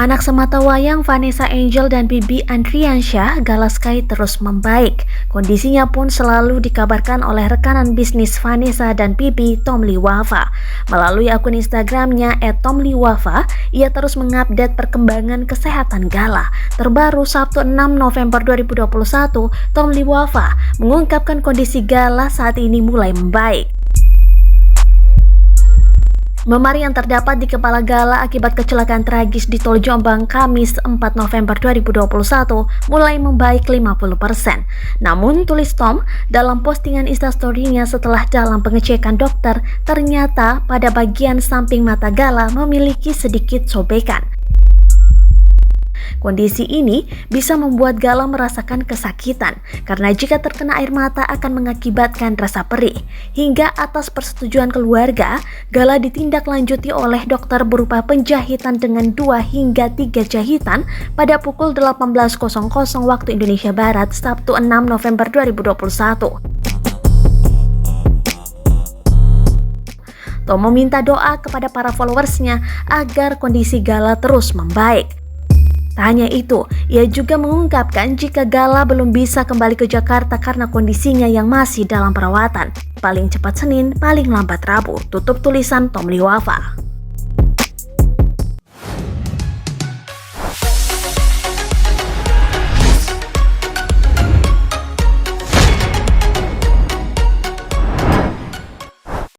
Anak sematawayang Vanessa Angel dan Bibi Andriansyah Galaskai terus membaik. Kondisinya pun selalu dikabarkan oleh rekanan bisnis Vanessa dan Bibi, Tom Liwafa. Melalui akun Instagramnya @tomliwafa, ia terus mengupdate perkembangan kesehatan Gala. Terbaru Sabtu 6 November 2021, Tom Liwafa mengungkapkan kondisi Gala saat ini mulai membaik. Memar yang terdapat di kepala Gala akibat kecelakaan tragis di Tol Jombang Kamis 4 November 2021 mulai membaik 50%. Namun, tulis Tom dalam postingan Instastory-nya setelah dalam pengecekan dokter, ternyata pada bagian samping mata Gala memiliki sedikit sobekan. Kondisi ini bisa membuat Gala merasakan kesakitan karena jika terkena air mata akan mengakibatkan rasa perih. Hingga atas persetujuan keluarga, Gala ditindaklanjuti oleh dokter berupa penjahitan dengan 2 hingga 3 jahitan pada pukul 18.00 waktu Indonesia Barat Sabtu 6 November 2021. Tom meminta doa kepada para followersnya agar kondisi Gala terus membaik. Tak hanya itu, ia juga mengungkapkan jika Gala belum bisa kembali ke Jakarta karena kondisinya yang masih dalam perawatan. Paling cepat Senin, paling lambat Rabu, tutup tulisan Tom Liwafa.